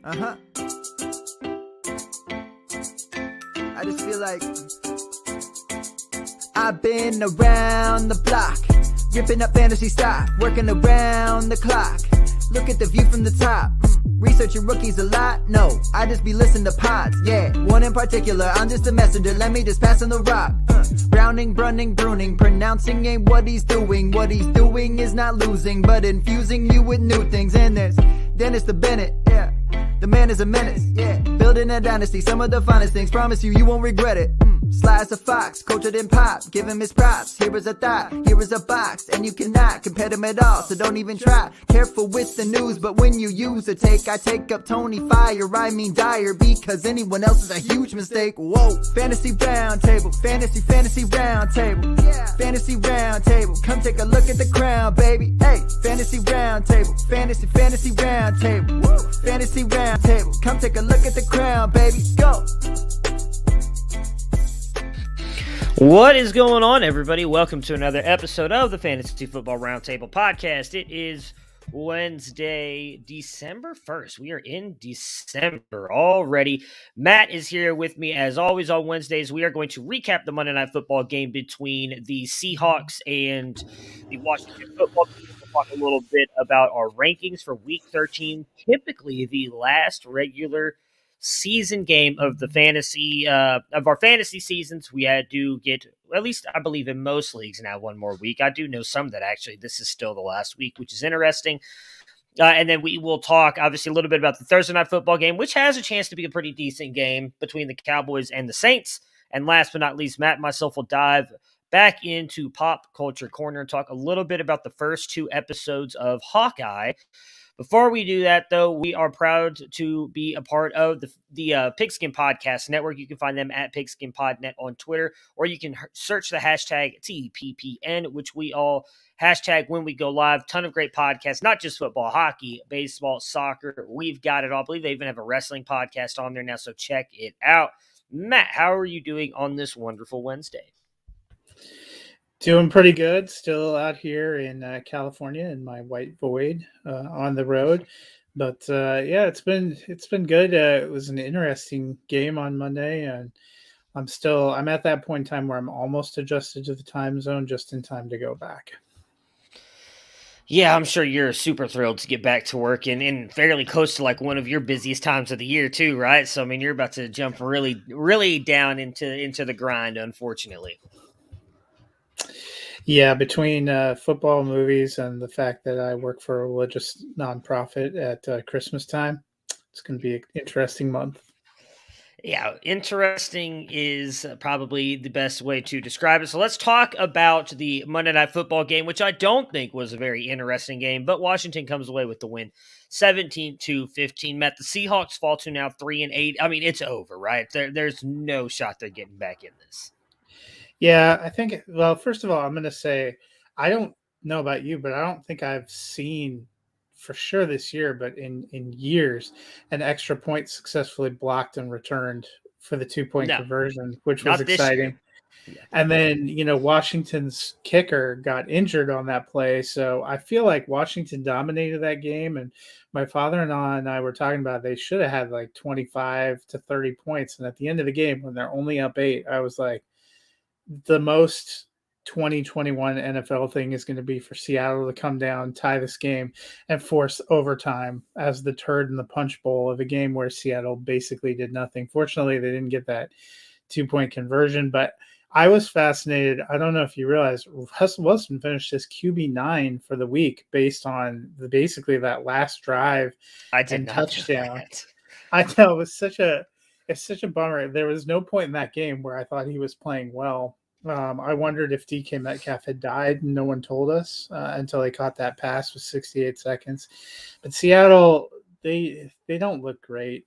Uh-huh. I just feel like I've been around the block, ripping up fantasy stock, working around the clock. Look at the view from the top. Researching rookies a lot? No, I just be listening to pods, yeah. One in particular, I'm just a messenger, let me just pass on the rock. Browning, brunning, pruning, pronouncing ain't what he's doing. What he's doing is not losing, but infusing you with new things. And there's Dennis the Bennett, yeah. The man is a menace, yeah. Building a dynasty, some of the finest things. Promise you, you won't regret it. Sly as a fox, cultured in pop. Give him his props. Here is a thought, here is a box. And you cannot compare them at all, so don't even try. Careful with the news, but when you use a take, I take up Tony Fire. I mean Dyer, because anyone else is a huge mistake. Whoa, fantasy round table, fantasy round table. Yeah. Fantasy round table, come take a look at the crown, baby. Hey, fantasy round table, fantasy round table. Woo. Fantasy round table, come take a look at the crown, baby. Go. What is going on, everybody? Welcome to another episode of the Fantasy Football Roundtable Podcast. It is Wednesday, December 1st. We are in December already. Matt is here with me, as always, on Wednesdays. We are going to recap the Monday Night Football game between the Seahawks and the Washington Football Team. We'll talk a little bit about our rankings for Week 13, typically the last regular season game of the fantasy of our fantasy seasons. We had to get, at least I believe in most leagues now, one more week. I do know some that actually this is still the last week, which is interesting. And then we will talk obviously a little bit about the Thursday Night Football game, which has a chance to be a pretty decent game between the Cowboys and the Saints. And last but not least, Matt and myself will dive back into Pop Culture Corner and talk a little bit about the first two episodes of Hawkeye. Before we do that, though, we are proud to be a part of the Pigskin Podcast Network. You can find them at PigskinPodNet on Twitter, or you can search the hashtag TPPN, which we all hashtag when we go live. Ton of great podcasts, not just football, hockey, baseball, soccer. We've got it all. I believe they even have a wrestling podcast on there now, so check it out. Matt, how are you doing on this wonderful Wednesday? Doing pretty good. Still out here in California in my white void on the road, but yeah, it's been good. It was an interesting game on Monday, and I'm at that point in time where I'm almost adjusted to the time zone, just in time to go back. Yeah, I'm sure you're super thrilled to get back to work and fairly close to like one of your busiest times of the year too, right? So I mean, you're about to jump really, really down into the grind, unfortunately. Yeah, between football, movies, and the fact that I work for a religious nonprofit at Christmas time, it's going to be an interesting month. Yeah, interesting is probably the best way to describe it. So let's talk about the Monday Night Football game, which I don't think was a very interesting game, but Washington comes away with the win, 17-15. Matt, the Seahawks fall to now 3-8. I mean, it's over, right? There's no shot they're getting back in this. Yeah, I think, well, first of all, I'm going to say, I don't know about you, but I don't think I've seen for sure this year, but in years, an extra point successfully blocked and returned for the 2-point conversion, which was exciting. Yeah. And then, Washington's kicker got injured on that play. So I feel like Washington dominated that game. And my father-in-law and I were talking about they should have had like 25 to 30 points. And at the end of the game, when they're only up 8, I was like, the most 2021 NFL thing is going to be for Seattle to come down, tie this game, and force overtime as the turd in the punch bowl of a game where Seattle basically did nothing. Fortunately, they didn't get that 2-point conversion, but I was fascinated. I don't know if you realize Russell Wilson finished his QB9 for the week based on basically that last drive and touchdown. I know it's such a bummer. There was no point in that game where I thought he was playing well. I wondered if DK Metcalf had died and no one told us until he caught that pass with 68 seconds. But Seattle, they don't look great.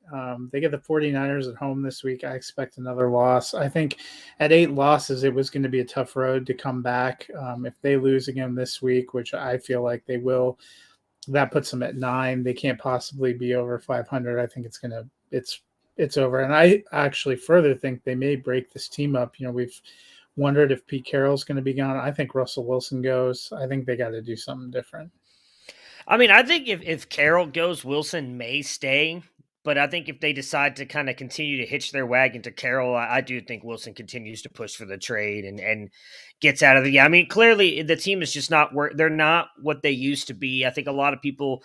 They get the 49ers at home this week. I expect another loss. I think at 8 losses, it was going to be a tough road to come back. If they lose again this week, which I feel like they will, that puts them at 9. They can't possibly be over 500. I think it's over. And I actually further think they may break this team up. We've wondered if Pete Carroll's going to be gone. I think Russell Wilson goes. I think they got to do something different. I mean, I think if Carroll goes, Wilson may stay. But I think if they decide to kind of continue to hitch their wagon to Carroll, I do think Wilson continues to push for the trade and gets out of the. Yeah, I mean, clearly the team is just not where they're not what they used to be. I think a lot of people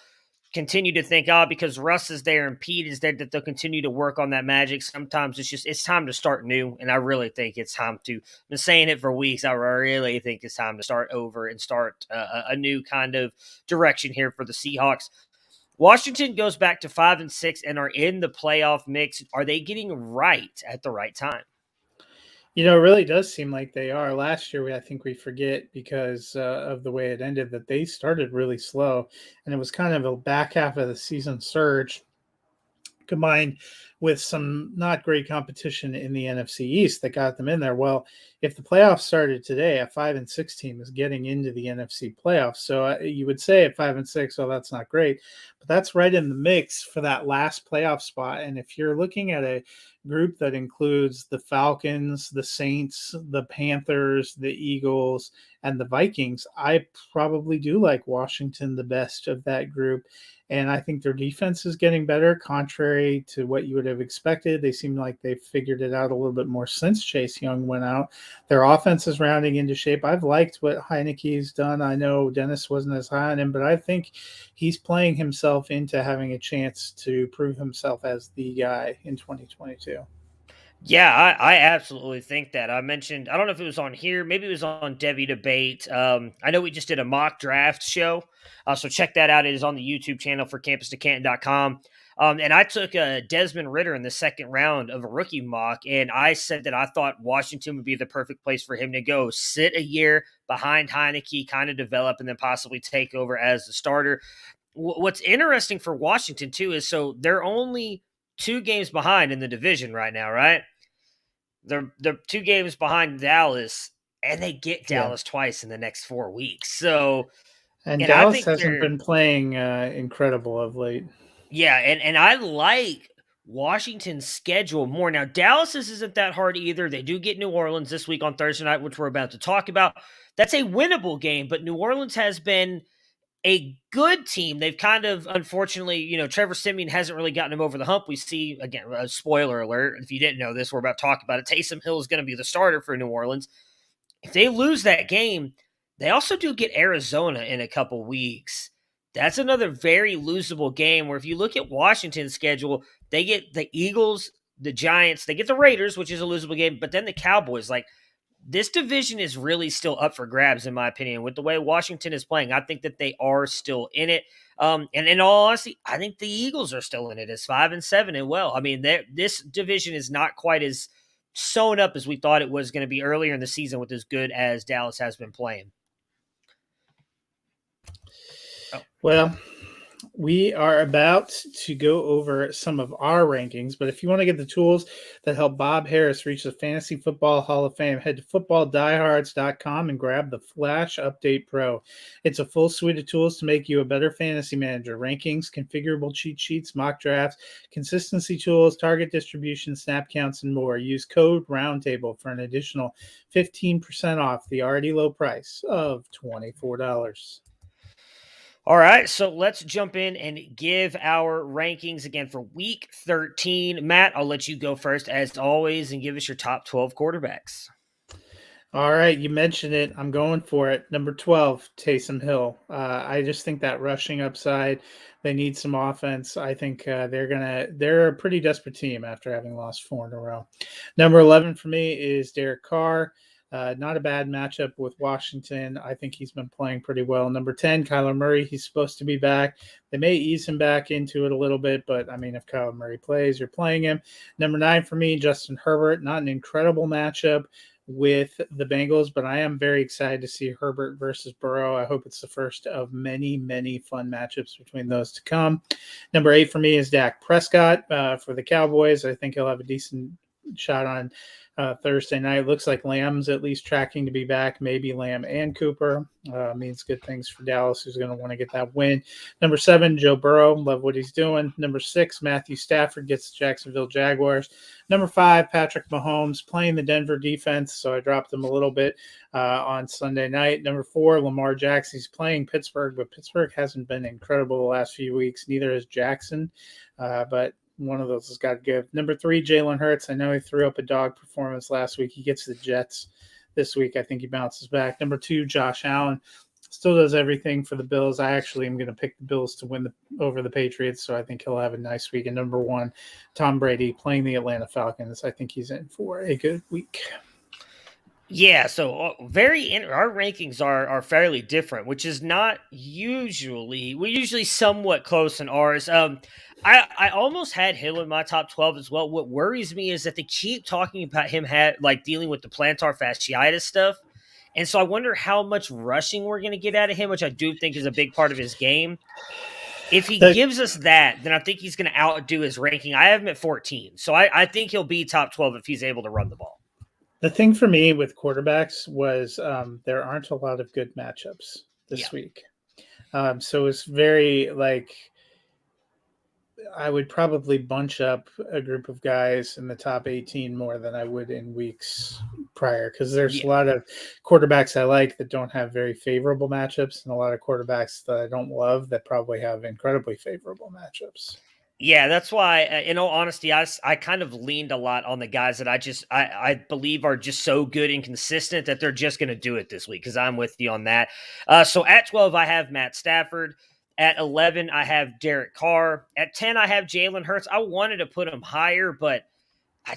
continue to think, because Russ is there and Pete is there, that they'll continue to work on that magic. Sometimes it's time to start new, and I really think it's time to. I've been saying it for weeks. I really think it's time to start over and start a new kind of direction here for the Seahawks. Washington goes back to 5-6 and are in the playoff mix. Are they getting right at the right time? It really does seem like they are. Last year, I think we forget because of the way it ended that they started really slow, and it was kind of a back half of the season surge combined with some not great competition in the NFC East that got them in there. Well, if the playoffs started today, a 5-6 team is getting into the NFC playoffs. So you would say at 5-6, oh, that's not great, but that's right in the mix for that last playoff spot. And if you're looking at a group that includes the Falcons, the Saints, the Panthers, the Eagles, and the Vikings, I probably do like Washington the best of that group. And I think their defense is getting better, contrary to what you would have expected. They seem like they've figured it out a little bit more since Chase Young went out. Their offense is rounding into shape. I've liked what Heineke's done. I know Dennis wasn't as high on him, but I think he's playing himself into having a chance to prove himself as the guy in 2022. Yeah, I absolutely think that. I mentioned, I don't know if it was on here, maybe it was on Debbie Debate. I know we just did a mock draft show, so check that out. It is on the YouTube channel for campus2canton.com. And I took Desmond Ridder in the second round of a rookie mock, and I said that I thought Washington would be the perfect place for him to go, sit a year behind Heineke, kind of develop, and then possibly take over as the starter. What's interesting for Washington, too, is so they're only 2 games behind in the division right now, right? They're 2 games behind Dallas, and they get Dallas twice in the next 4 weeks. So, and Dallas hasn't been playing incredible of late. Yeah, and I like Washington's schedule more. Now, Dallas's isn't that hard either. They do get New Orleans this week on Thursday night, which we're about to talk about. That's a winnable game, but New Orleans has been a good team. They've kind of, unfortunately, Trevor Siemian hasn't really gotten him over the hump. We see, again, a spoiler alert, if you didn't know this, we're about to talk about it. Taysom Hill is going to be the starter for New Orleans. If they lose that game, they also do get Arizona in a couple weeks. That's another very losable game where if you look at Washington's schedule, they get the Eagles, the Giants, they get the Raiders, which is a losable game, but then the Cowboys. Like, this division is really still up for grabs, in my opinion. With the way Washington is playing, I think that they are still in it. And in all honesty, I think the Eagles are still in it as 5-7 and well. I mean, this division is not quite as sewn up as we thought it was going to be earlier in the season with as good as Dallas has been playing. Well, we are about to go over some of our rankings, but if you want to get the tools that help Bob Harris reach the Fantasy Football Hall of Fame, head to footballdiehards.com and grab the Flash Update Pro. It's a full suite of tools to make you a better fantasy manager. Rankings, configurable cheat sheets, mock drafts, consistency tools, target distribution, snap counts, and more. Use code ROUNDTABLE for an additional 15% off the already low price of $24. All right, so let's jump in and give our rankings again for Week 13. Matt, I'll let you go first, as always, and give us your top 12 quarterbacks. All right, you mentioned it. I'm going for it. Number 12, Taysom Hill. I just think that rushing upside, they need some offense. I think they're a pretty desperate team after having lost 4 in a row. Number 11 for me is Derek Carr. Not a bad matchup with Washington. I think he's been playing pretty well. Number 10, Kyler Murray. He's supposed to be back. They may ease him back into it a little bit, but, I mean, if Kyler Murray plays, you're playing him. Number 9 for me, Justin Herbert. Not an incredible matchup with the Bengals, but I am very excited to see Herbert versus Burrow. I hope it's the first of many, many fun matchups between those to come. Number 8 for me is Dak Prescott for the Cowboys. I think he'll have a decent shot on Thursday night. Looks like Lamb's at least tracking to be back. Maybe Lamb and Cooper. Means good things for Dallas, who's going to want to get that win. Number 7, Joe Burrow. Love what he's doing. Number 6, Matthew Stafford gets the Jacksonville Jaguars. Number 5, Patrick Mahomes playing the Denver defense, so I dropped him a little bit on Sunday night. Number 4, Lamar Jackson. He's playing Pittsburgh, but Pittsburgh hasn't been incredible the last few weeks. Neither has Jackson, but one of those has got to give. Number 3, Jalen Hurts. I know he threw up a dog performance last week. He gets the Jets this week. I think he bounces back. Number 2, Josh Allen. Still does everything for the Bills. I actually am going to pick the Bills to win over the Patriots, so I think he'll have a nice week. And number 1, Tom Brady playing the Atlanta Falcons. I think he's in for a good week. Yeah, so our rankings are fairly different, which is not usually. We're usually somewhat close in ours. I almost had Hill in my top 12 as well. What worries me is that they keep talking about him dealing with the plantar fasciitis stuff. And so I wonder how much rushing we're going to get out of him, which I do think is a big part of his game. If he gives us that, then I think he's going to outdo his ranking. I have him at 14. So I think he'll be top 12 if he's able to run the ball. The thing for me with quarterbacks was there aren't a lot of good matchups this week. So it's very I would probably bunch up a group of guys in the top 18 more than I would in weeks prior, because there's a lot of quarterbacks I like that don't have very favorable matchups, and a lot of quarterbacks that I don't love that probably have incredibly favorable matchups. Yeah, that's why, in all honesty, I kind of leaned a lot on the guys that I believe are just so good and consistent that they're just going to do it this week, because I'm with you on that. So at 12, I have Matt Stafford. At 11, I have Derek Carr. At 10, I have Jalen Hurts. I wanted to put him higher, but I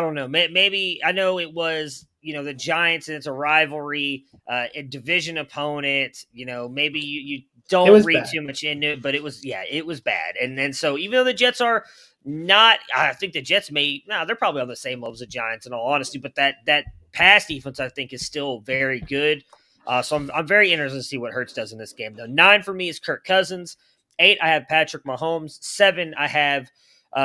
don't know. Maybe I know it was, the Giants and it's a rivalry, a division opponent. Maybe you don't read too much into it, but it was bad. And then so even though the Jets are not, I think the Jets they're probably on the same level as the Giants in all honesty, but that pass defense I think is still very good. So I'm very interested to see what Hurts does in this game, though. 9 for me is Kirk Cousins. 8, I have Patrick Mahomes. 7, I have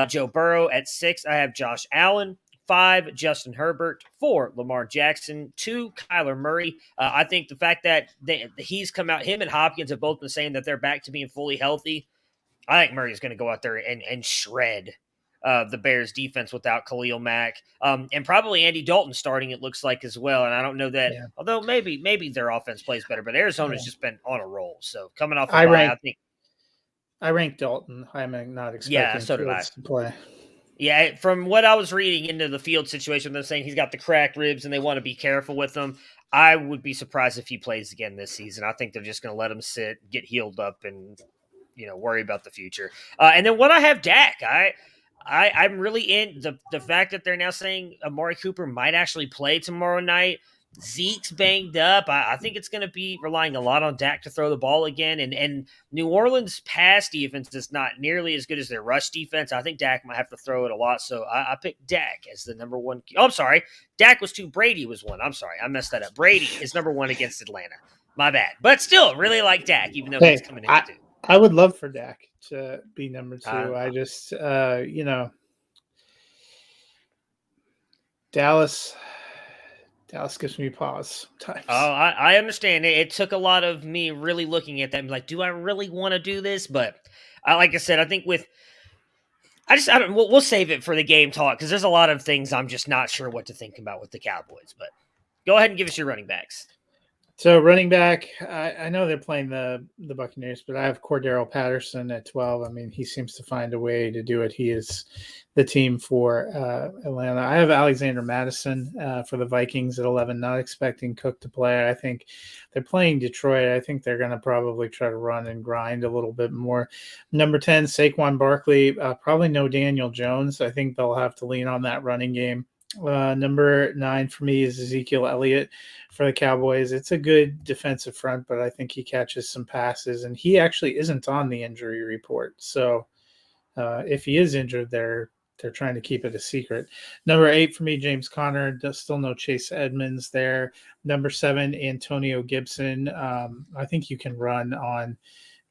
Joe Burrow. At 6, I have Josh Allen. 5, Justin Herbert. 4, Lamar Jackson. 2, Kyler Murray. I think the fact that he's come out, him and Hopkins have both been saying that they're back to being fully healthy. I think Murray's going to go out there and shred the Bears defense without Khalil Mack, and probably Andy Dalton starting, it looks like, as well. And I don't know that, although maybe their offense plays better, but Arizona's just been on a roll. So coming off I think I rank Dalton. I'm not expecting Fields to play. Yeah, from what I was reading into the field situation, they're saying he's got the cracked ribs and they want to be careful with him. I would be surprised if he plays again this season. I think they're just going to let him sit, get healed up, and worry about the future. And then what I have Dak, I'm really in the fact that they're now saying Amari Cooper might actually play tomorrow night. Zeke's banged up. I think it's going to be relying a lot on Dak to throw the ball again. And New Orleans' pass defense is not nearly as good as their rush defense. I think Dak might have to throw it a lot. So I picked Dak as the number 1. Oh, I'm sorry. Dak was 2. Brady was 1. I'm sorry. I messed that up. Brady is number 1 against Atlanta. My bad. But still, really like Dak, even though he's coming in 2. I would love for Dak to be number 2. I just, Dallas gives me pause sometimes. Oh, I understand. It took a lot of me really looking at that and like, do I really want to do this? But like I said, I think we'll save it for the game talk, because there's a lot of things I'm just not sure what to think about with the Cowboys. But go ahead and give us your running backs. So running back, I know they're playing the Buccaneers, but I have Cordero Patterson at 12. I mean, he seems to find a way to do it. He is the team for Atlanta. I have Alexander Madison for the Vikings at 11, not expecting Cook to play. I think they're playing Detroit. I think they're going to probably try to run and grind a little bit more. Number 10, Saquon Barkley, probably no Daniel Jones. I think they'll have to lean on that running game. Number 9 for me is Ezekiel Elliott for the Cowboys. It's a good defensive front, but I think he catches some passes, and he actually isn't on the injury report. So if he is injured, they're trying to keep it a secret. Number 8 for me, James Conner. Still no Chase Edmonds there. Number 7, Antonio Gibson. I think you can run on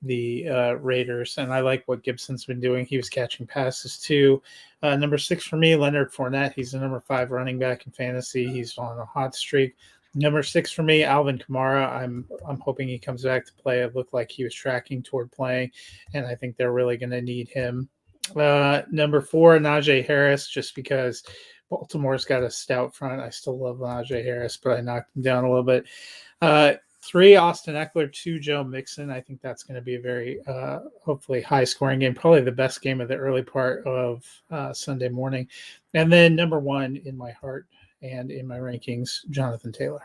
the Raiders, and I like what Gibson's been doing. He was catching passes too. Number 6 for me, Leonard Fournette. He's the number 5 running back in fantasy. He's on a hot streak. Number 6 for me, Alvin Kamara. I'm hoping he comes back to play. It looked like he was tracking toward playing, and I think they're really going to need him. Number 4, Najee Harris, just because Baltimore's got a stout front. I still love Najee Harris, but I knocked him down a little bit. 3, Austin Eckler, 2, Joe Mixon. I think that's going to be a very, hopefully, high-scoring game, probably the best game of the early part of Sunday morning. And then number 1 in my heart and in my rankings, Jonathan Taylor.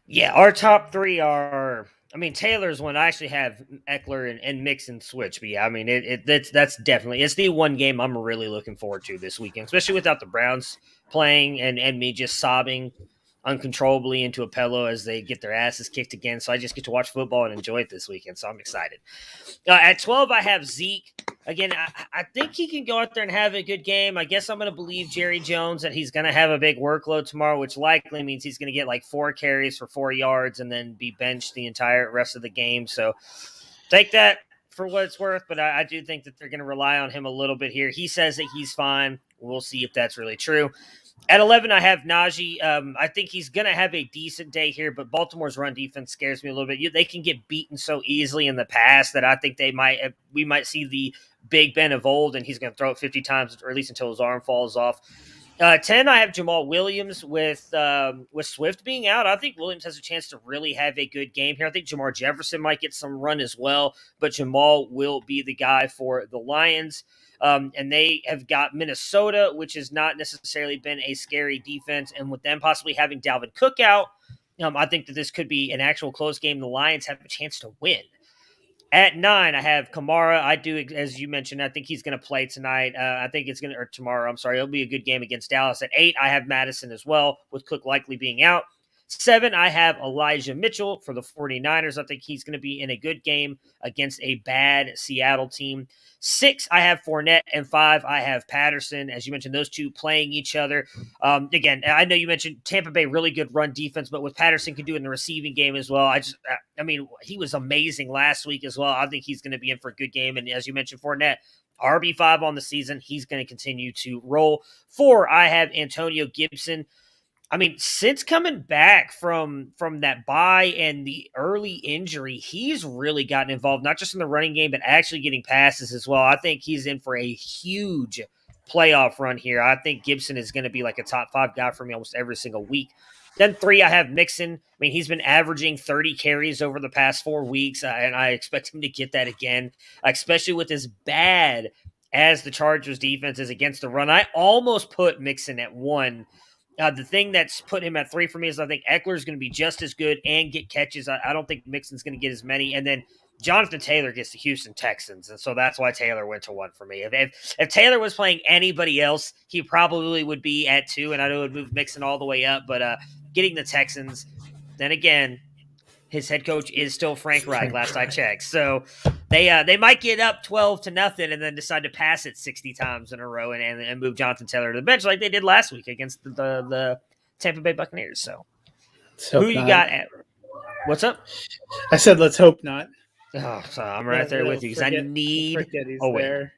Yeah, our top 3 are – I mean, Taylor's one. I actually have Eckler and Mixon switch. But, yeah, I mean, that's definitely – it's the one game I'm really looking forward to this weekend, especially without the Browns playing and me just sobbing uncontrollably into a pillow as they get their asses kicked again. So I just get to watch football and enjoy it this weekend. So I'm excited. At 12, I have Zeke. Again, I think he can go out there and have a good game. I guess I'm going to believe Jerry Jones that he's going to have a big workload tomorrow, which likely means he's going to get like 4 carries for 4 yards and then be benched the entire rest of the game. So take that for what it's worth, but I do think that they're going to rely on him a little bit here. He says that he's fine. We'll see if that's really true. At 11, I have Najee. I think he's going to have a decent day here, but Baltimore's run defense scares me a little bit. They can get beaten so easily in the past that I think we might see the Big Ben of old, and he's going to throw it 50 times, or at least until his arm falls off. 10, I have Jamal Williams with Swift being out. I think Williams has a chance to really have a good game here. I think Jamar Jefferson might get some run as well, but Jamal will be the guy for the Lions. And they have got Minnesota, which has not necessarily been a scary defense. And with them possibly having Dalvin Cook out, I think that this could be an actual close game. The Lions have a chance to win. At 9, I have Kamara. I do, as you mentioned, I think he's going to play tonight. I think it's going to, or tomorrow, I'm sorry. It'll be a good game against Dallas. At 8, I have Madison as well, with Cook likely being out. 7, I have Elijah Mitchell for the 49ers. I think he's going to be in a good game against a bad Seattle team. 6, I have Fournette, and 5, I have Patterson. As you mentioned, those two playing each other. Again, I know you mentioned Tampa Bay, really good run defense, but what Patterson can do in the receiving game as well, I mean, he was amazing last week as well. I think he's going to be in for a good game. And as you mentioned, Fournette, RB5 on the season. He's going to continue to roll. 4, I have Antonio Gibson. I mean, since coming back from that bye and the early injury, he's really gotten involved, not just in the running game, but actually getting passes as well. I think he's in for a huge playoff run here. I think Gibson is going to be like a top 5 guy for me almost every single week. Then 3, I have Mixon. I mean, he's been averaging 30 carries over the past 4 weeks, and I expect him to get that again, especially with as bad as the Chargers defense is against the run. I almost put Mixon at 1. The thing that's put him at 3 for me is I think Eckler is going to be just as good and get catches. I don't think Mixon's going to get as many. And then Jonathan Taylor gets the Houston Texans, and so that's why Taylor went to 1 for me. If Taylor was playing anybody else, he probably would be at 2, and I know it would move Mixon all the way up. But getting the Texans, then again, his head coach is still Frank Reich, last I checked. So they might get up 12-0 and then decide to pass it 60 times in a row and move Jonathan Taylor to the bench like they did last week against the Tampa Bay Buccaneers. So who you got at? What's up? I said let's hope not. Oh, so I'm right there with you because I need a win.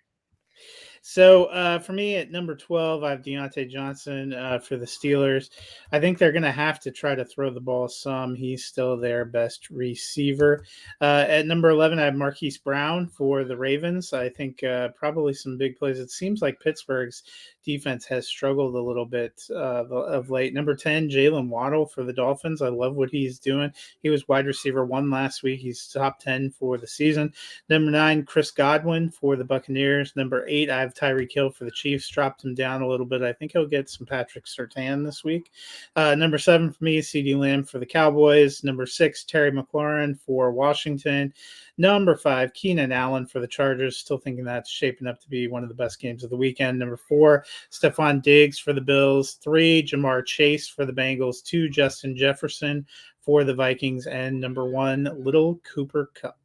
So for me at number 12, I have Deontay Johnson for the Steelers. I think they're going to have to try to throw the ball some. He's still their best receiver. At number 11, I have Marquise Brown for the Ravens. I think probably some big plays. It seems like Pittsburgh's defense has struggled a little bit of late. Number 10, Jalen Waddle for the Dolphins. I love what he's doing. He was wide receiver 1 last week. He's top 10 for the season. Number 9, Chris Godwin for the Buccaneers. Number 8, I have Tyreek Hill for the Chiefs. Dropped him down a little bit. I think he'll get some Patrick Surtain this week. Number 7 for me, CeeDee Lamb for the Cowboys. Number 6, Terry McLaurin for Washington. Number 5, Keenan Allen for the Chargers. Still thinking that's shaping up to be one of the best games of the weekend. Number 4, Stephon Diggs for the Bills. 3, Jamar Chase for the Bengals. 2, Justin Jefferson for the Vikings. And number 1, Little Cooper Kupp.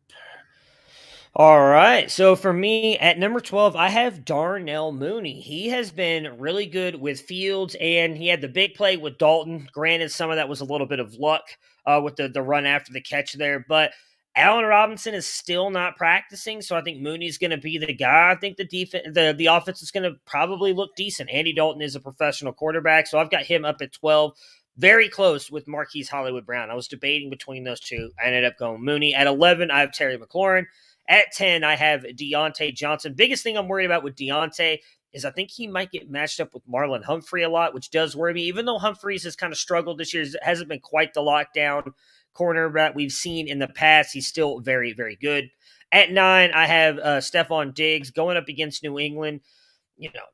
All right. So for me at number 12, I have Darnell Mooney. He has been really good with Fields, and he had the big play with Dalton. Granted, some of that was a little bit of luck with the run after the catch there, but Allen Robinson is still not practicing, so I think Mooney's going to be the guy. I think the offense is going to probably look decent. Andy Dalton is a professional quarterback, so I've got him up at 12. Very close with Marquise Hollywood Brown. I was debating between those two. I ended up going Mooney. At 11, I have Terry McLaurin. At 10, I have Deontay Johnson. Biggest thing I'm worried about with Deontay is I think he might get matched up with Marlon Humphrey a lot, which does worry me. Even though Humphreys has kind of struggled this year, it hasn't been quite the lockdown corner that we've seen in the past. He's still very, very good. At 9, I have Stephon Diggs going up against New England.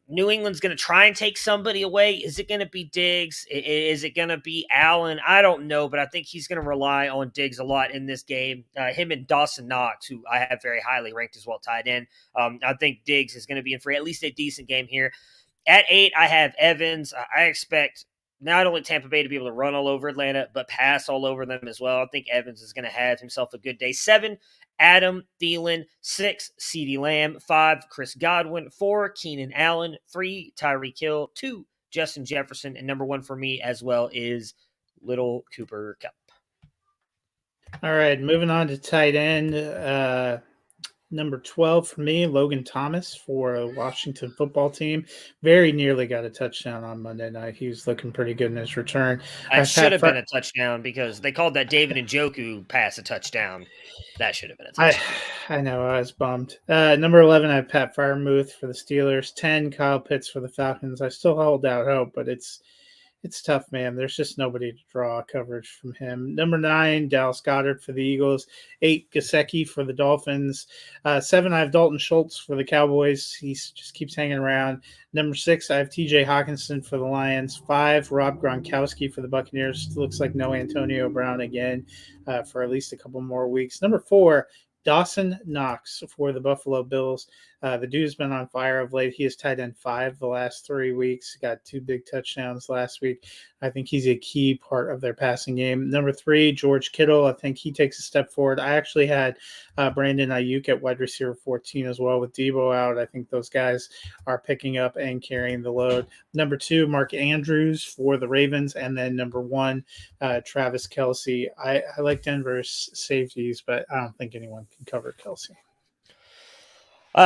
New England's going to try and take somebody away. Is it going to be Diggs? Is it going to be Allen? I don't know, but I think he's going to rely on Diggs a lot in this game. Him and Dawson Knox, who I have very highly ranked as well, tied in. I think Diggs is going to be in for at least a decent game here. At 8, I have Evans. I expect not only Tampa Bay to be able to run all over Atlanta, but pass all over them as well. I think Evans is going to have himself a good day. 7, Adam Thielen. 6, CeeDee Lamb. 5, Chris Godwin. 4, Keenan Allen. 3, Tyreek Hill. 2, Justin Jefferson. And number 1 for me as well is Little Cooper Kupp. All right, moving on to tight end. Number 12 for me, Logan Thomas for the Washington football team. Very nearly got a touchdown on Monday night. He was looking pretty good in his return. It should have been a touchdown because they called that David Njoku pass a touchdown. That should have been a touchdown. I know, I was bummed. Number 11, I have Pat Freiermuth for the Steelers. 10, Kyle Pitts for the Falcons. I still hold out hope, but it's tough, man. There's just nobody to draw coverage from him. Number 9, Dallas Goedert for the Eagles. 8, Gesicki for the Dolphins. 7, I have Dalton Schultz for the Cowboys. He just keeps hanging around. Number 6, I have TJ Hawkinson for the Lions. 5, Rob Gronkowski for the Buccaneers. Looks like no Antonio Brown again for at least a couple more weeks. Number 4, Dawson Knox for the Buffalo Bills. The dude's been on fire of late. He is tight end 5 the last 3 weeks. Got 2 big touchdowns last week. I think he's a key part of their passing game. Number 3, George Kittle. I think he takes a step forward. I actually had Brandon Ayuk at wide receiver 14 as well with Debo out. I think those guys are picking up and carrying the load. Number 2, Mark Andrews for the Ravens. And then number 1, Travis Kelce. I like Denver's safeties, but I don't think anyone can cover Kelce.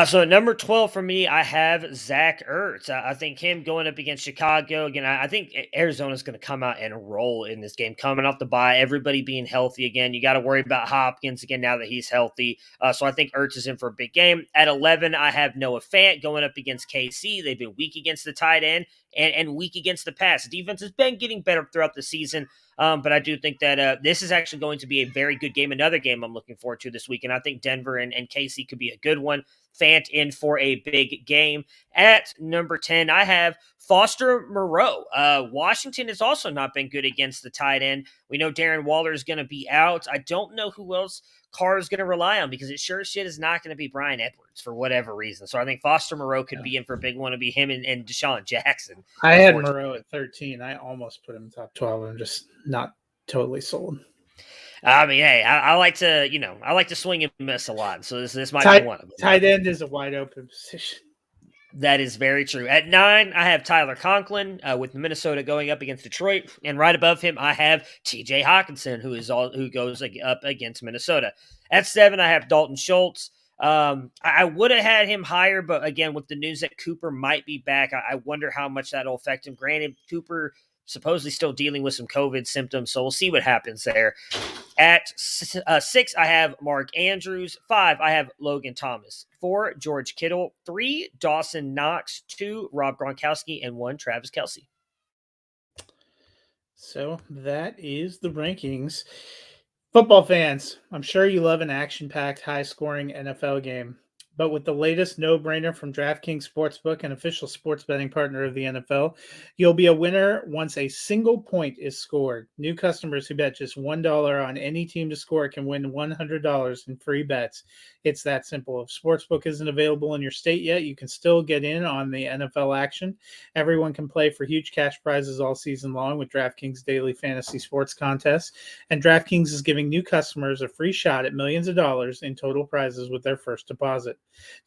So at number 12 for me, I have Zach Ertz. I think him going up against Chicago. Again, I think Arizona's going to come out and roll in this game. Coming off the bye, everybody being healthy again. You got to worry about Hopkins again now that he's healthy. So I think Ertz is in for a big game. At 11, I have Noah Fant going up against KC. They've been weak against the tight end and weak against the pass. The defense has been getting better throughout the season. But I do think that this is actually going to be a very good game. Another game I'm looking forward to this week. And I think Denver and KC could be a good one. Fant in for a big game. At number 10, I have Foster Moreau. Washington has also not been good against the tight end. We know Darren Waller is going to be out. I don't know who else Carr is going to rely on because it sure shit is not going to be Brian Edwards for whatever reason. So I think Foster Moreau could be in for a big one. It'd be him and Deshaun Jackson. I had Moreau at 13. I almost put him top 12. I'm just not totally sold. I mean, hey, I like to swing and miss a lot. So this might be one of them. Tight end is a wide open position. That is very true. At 9, I have Tyler Conklin with Minnesota going up against Detroit, and right above him, I have T.J. Hawkinson, who goes up against Minnesota. At 7, I have Dalton Schultz. I would have had him higher, but again, with the news that Cooper might be back, I wonder how much that'll affect him. Granted, Cooper supposedly still dealing with some COVID symptoms, so we'll see what happens there. At 6, I have Mark Andrews. 5, I have Logan Thomas. 4, George Kittle. 3, Dawson Knox. 2, Rob Gronkowski. And 1, Travis Kelce. So that is the rankings. Football fans, I'm sure you love an action-packed, high-scoring NFL game. But with the latest no-brainer from DraftKings Sportsbook, an official sports betting partner of the NFL, you'll be a winner once a single point is scored. New customers who bet just $1 on any team to score can win $100 in free bets. It's that simple. If Sportsbook isn't available in your state yet, you can still get in on the NFL action. Everyone can play for huge cash prizes all season long with DraftKings Daily Fantasy Sports Contests. And DraftKings is giving new customers a free shot at millions of dollars in total prizes with their first deposit.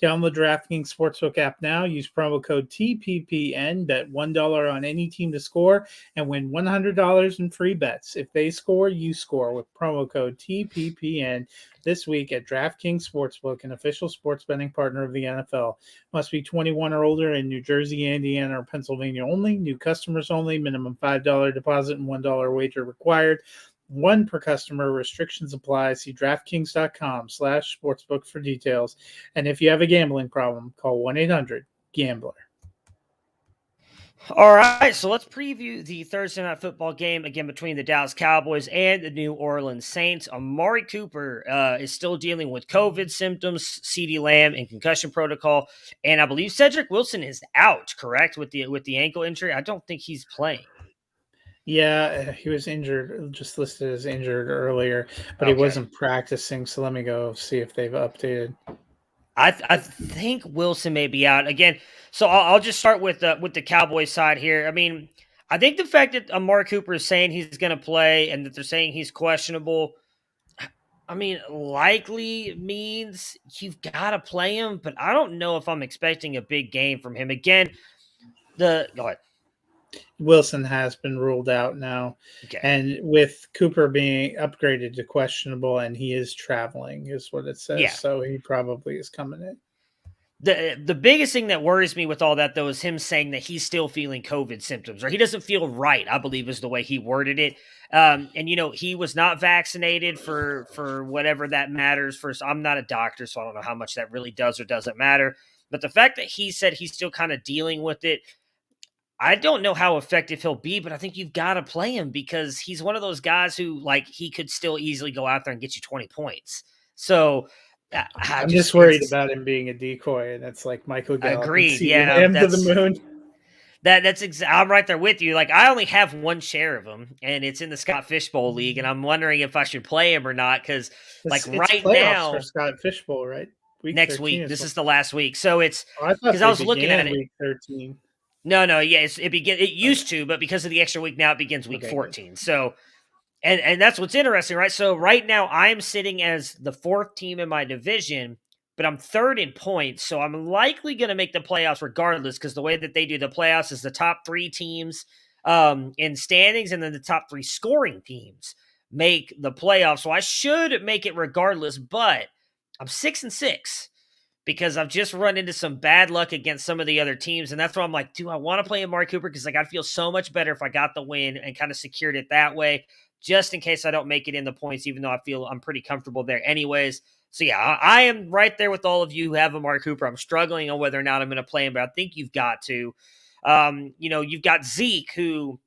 Download the DraftKings Sportsbook app now. Use promo code TPPN. Bet $1 on any team to score and win $100 in free bets. If they score, you score with promo code TPPN this week at DraftKings Sportsbook, an official sports betting partner of the NFL. Must be 21 or older in New Jersey, Indiana, or Pennsylvania only. New customers only. Minimum $5 deposit and $1 wager required. 1 per customer. Restrictions apply. See DraftKings.com/sportsbook for details. And if you have a gambling problem, call 1-800-GAMBLER. All right, so let's preview the Thursday night football game again between the Dallas Cowboys and the New Orleans Saints. Amari Cooper is still dealing with COVID symptoms, CeeDee Lamb and concussion protocol, and I believe Cedric Wilson is out. Correct, with the ankle injury. I don't think he's playing. Yeah, he was injured, just listed as injured earlier, but he Okay. wasn't practicing. So let me go see if they've updated. I think Wilson may be out again. So I'll just start with the Cowboys side here. I mean, I think the fact that Amari Cooper is saying he's going to play and that they're saying he's questionable, I mean, likely means you've got to play him. But I don't know if I'm expecting a big game from him again. Go ahead. Wilson has been ruled out now, Okay. and with Cooper being upgraded to questionable, and he is traveling, is what it says. Yeah. So he probably is coming in. The biggest thing that worries me with all that, though, is him saying that he's still feeling COVID symptoms, or he doesn't feel right, I believe is the way he worded it. And, he was not vaccinated for whatever that matters. First, I'm not a doctor, so I don't know how much that really does or doesn't matter. But the fact that he said he's still kind of dealing with it, I don't know how effective he'll be, but I think you've got to play him because he's one of those guys who, like, he could still easily go out there and get you 20 points. So I'm just worried about him being a decoy, and it's like Michael Gallup. Agreed. Yeah, him to the moon. I'm right there with you. Like, I only have one share of him, and it's in the Scott Fishbowl League, and I'm wondering if I should play him or not because, like, right now, for Scott Fishbowl, right? Next week, this is the last week, so it's because I was looking at it. Week 13. No, yeah, it used to, but because of the extra week now, it begins week 14. Good. So. And that's what's interesting, right? So right now I'm sitting as the fourth team in my division, but I'm third in points. So I'm likely going to make the playoffs regardless because the way that they do the playoffs is the top three teams in standings and then the top three scoring teams make the playoffs. So I should make it regardless, but I'm 6-6 because I've just run into some bad luck against some of the other teams. And that's why I'm like, do I want to play Amari Cooper? Because like, I'd feel so much better if I got the win and kind of secured it that way, just in case I don't make it in the points, even though I feel I'm pretty comfortable there anyways. So yeah, I am right there with all of you who have Amari Cooper. I'm struggling on whether or not I'm going to play him, but I think you've got to. You've got Zeke, who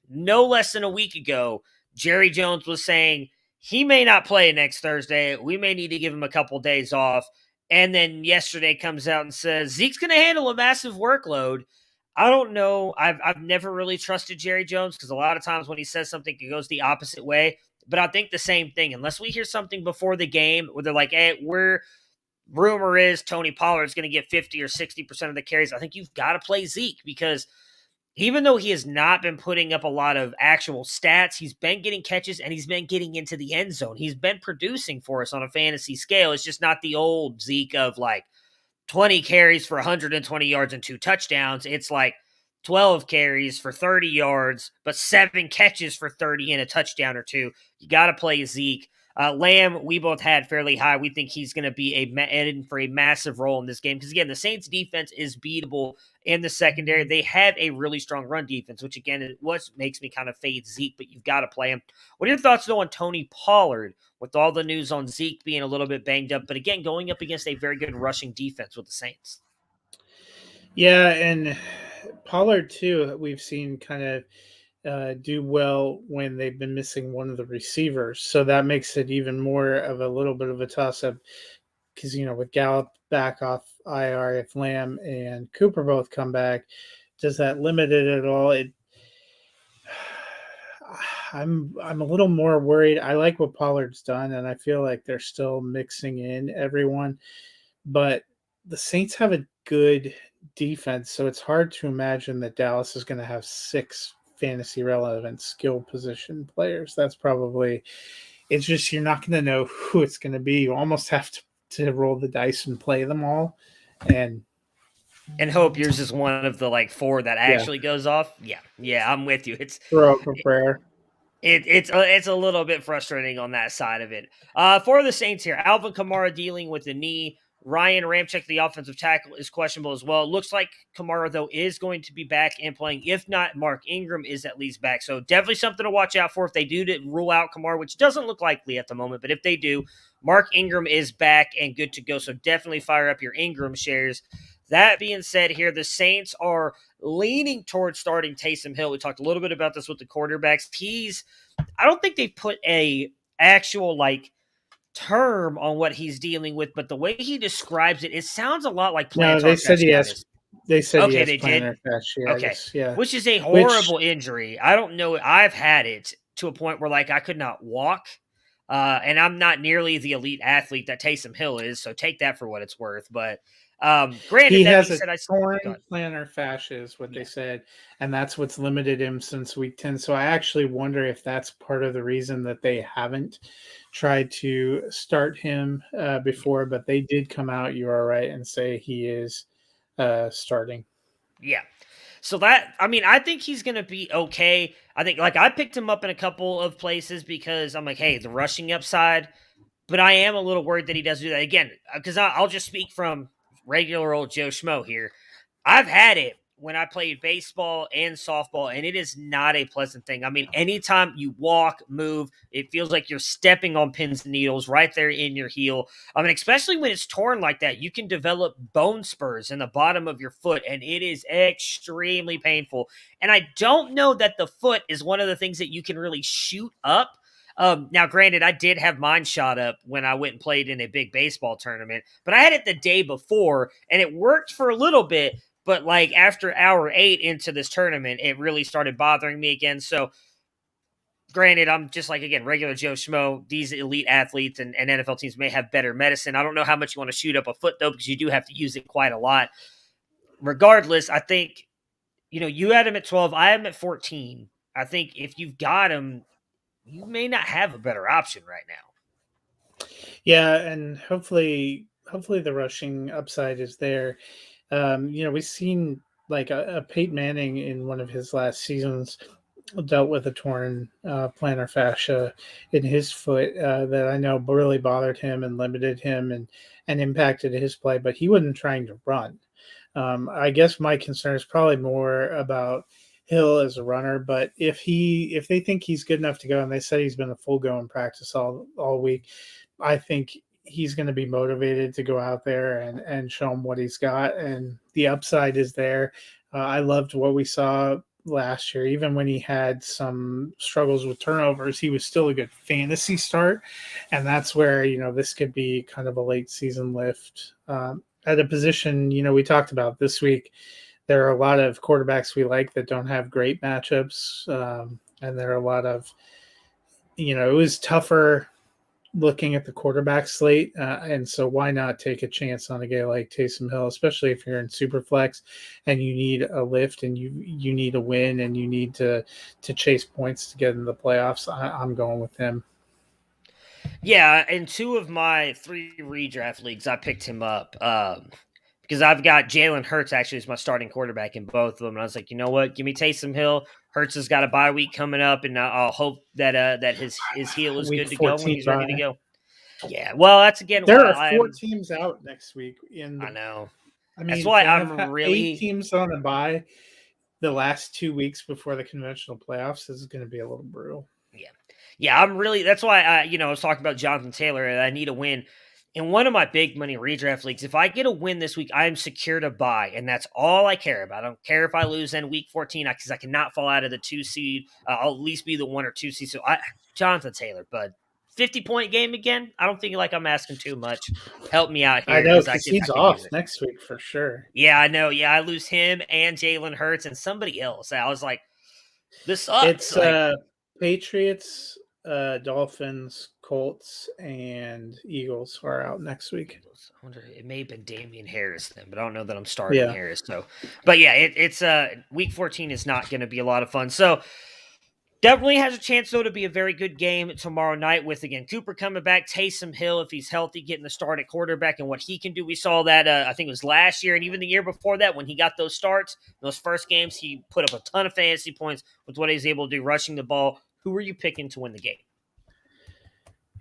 no less than a week ago, Jerry Jones was saying he may not play next Thursday. We may need to give him a couple days off. And then yesterday comes out and says Zeke's going to handle a massive workload. I don't know. I've never really trusted Jerry Jones because a lot of times when he says something, it goes the opposite way. But I think the same thing. Unless we hear something before the game where they're like, hey, rumor is Tony Pollard is going to get 50 or 60% of the carries. I think you've got to play Zeke because even though he has not been putting up a lot of actual stats, he's been getting catches and he's been getting into the end zone. He's been producing for us on a fantasy scale. It's just not the old Zeke of like 20 carries for 120 yards and 2 touchdowns. It's like 12 carries for 30 yards, but 7 catches for 30 and a touchdown or 2. You got to play Zeke. Lamb, we both had fairly high. We think he's going to be in for a massive role in this game because, again, the Saints' defense is beatable in the secondary. They have a really strong run defense, which, again, is what makes me kind of fade Zeke, but you've got to play him. What are your thoughts, though, on Tony Pollard with all the news on Zeke being a little bit banged up, but, again, going up against a very good rushing defense with the Saints? Yeah, and Pollard, too, we've seen kind of do well when they've been missing one of the receivers. So that makes it even more of a little bit of a toss-up because, with Gallup back off IR, if Lamb and Cooper both come back, does that limit it at all? I'm a little more worried. I like what Pollard's done, and I feel like they're still mixing in everyone. But the Saints have a good defense, so it's hard to imagine that Dallas is going to have 6 fantasy relevant skill position players. That's probably, it's just you're not going to know who it's going to be. You almost have to roll the dice and play them all and hope yours is one of the like 4 that actually goes off. Yeah, I'm with you. It's throw up a prayer. It's a little bit frustrating on that side of it. For the Saints here, Alvin Kamara dealing with the knee. Ryan Ramczyk, the offensive tackle, is questionable as well. It looks like Kamara, though, is going to be back and playing. If not, Mark Ingram is at least back. So definitely something to watch out for if they do rule out Kamara, which doesn't look likely at the moment. But if they do, Mark Ingram is back and good to go. So definitely fire up your Ingram shares. That being said, here the Saints are leaning towards starting Taysom Hill. We talked a little bit about this with the quarterbacks. I don't think they put a actual term on what he's dealing with, but the way he describes it, it sounds a lot like No, plantar fasciitis. they said he Okay, has they did. plantar Okay, fasciitis. Yeah, which is a horrible injury. I don't know. I've had it to a point where I could not walk, and I'm not nearly the elite athlete that Taysom Hill is. So take that for what it's worth. But granted, he that has being a said, torn plantar fascia, is what they said, and that's what's limited him since week 10. So I actually wonder if that's part of the reason that they haven't tried to start him before. But they did come out, you are right, and say he is starting. Yeah. So I think he's going to be okay. I think, I picked him up in a couple of places because I'm like, hey, the rushing upside, but I am a little worried that he doesn't do that again, because I'll just speak from regular old Joe Schmo here. I've had it when I played baseball and softball, and it is not a pleasant thing. I mean, anytime you walk, move, it feels like you're stepping on pins and needles right there in your heel. I mean, especially when it's torn like that, you can develop bone spurs in the bottom of your foot, and it is extremely painful. And I don't know that the foot is one of the things that you can really shoot up. Now, granted, I did have mine shot up when I went and played in a big baseball tournament, but I had it the day before, and it worked for a little bit. But after hour 8 into this tournament, it really started bothering me again. So granted, I'm just again, regular Joe Schmo. These elite athletes and NFL teams may have better medicine. I don't know how much you want to shoot up a foot, though, because you do have to use it quite a lot. Regardless, I think, you had him at 12. I have him at 14. I think if you've got him, you may not have a better option right now. Yeah, and hopefully the rushing upside is there. We've seen a Peyton Manning in one of his last seasons dealt with a torn plantar fascia in his foot that I know really bothered him and limited him and impacted his play, but he wasn't trying to run. I guess my concern is probably more about Hill as a runner, but if they think he's good enough to go, and they said he's been a full go in practice all week, I think he's going to be motivated to go out there and show him what he's got, and the upside is there. I loved what we saw last year. Even when he had some struggles with turnovers, he was still a good fantasy start, and that's where this could be kind of a late season lift at a position. We talked about this week, there are a lot of quarterbacks we like that don't have great matchups, and there are a lot of it was tougher looking at the quarterback slate, and so why not take a chance on a guy like Taysom Hill, especially if you're in Superflex and you need a lift and you need a win and you need to chase points to get in the playoffs. I'm going with him. Yeah, in 2 of my 3 redraft leagues, I picked him up because I've got Jalen Hurts actually as my starting quarterback in both of them, and I was like, you know what, give me Taysom Hill. Hurts has got a bye week coming up, and I'll hope that his heel is good to go when he's ready to go. Yeah, well, that's again. There are 4 teams out next week. I know. I mean, that's why I'm really 8 teams on a bye. The last 2 weeks before the conventional playoffs is going to be a little brutal. Yeah, I'm really. That's why I was talking about Jonathan Taylor, and I need a win. In one of my big money redraft leagues, if I get a win this week, I am secure to buy, and that's all I care about. I don't care if I lose in week 14 because I cannot fall out of the 2 seed. I'll at least be the 1 or 2 seed. So Jonathan Taylor, bud, 50-point game again. I don't think I'm asking too much. Help me out here. I know because he's off next week for sure. Yeah, I know. Yeah, I lose him and Jalen Hurts and somebody else. I was like, this sucks. It's Patriots, Dolphins, Colts, and Eagles are out next week. I wonder, it may have been Damian Harris then, but I don't know that I'm starting Harris. So, but yeah, it's week 14 is not going to be a lot of fun. So definitely has a chance though to be a very good game tomorrow night with again Cooper coming back, Taysom Hill if he's healthy getting the start at quarterback and what he can do. We saw that I think it was last year and even the year before that when he got those starts, those first games, he put up a ton of fantasy points with what he's able to do rushing the ball. Who were you picking to win the game?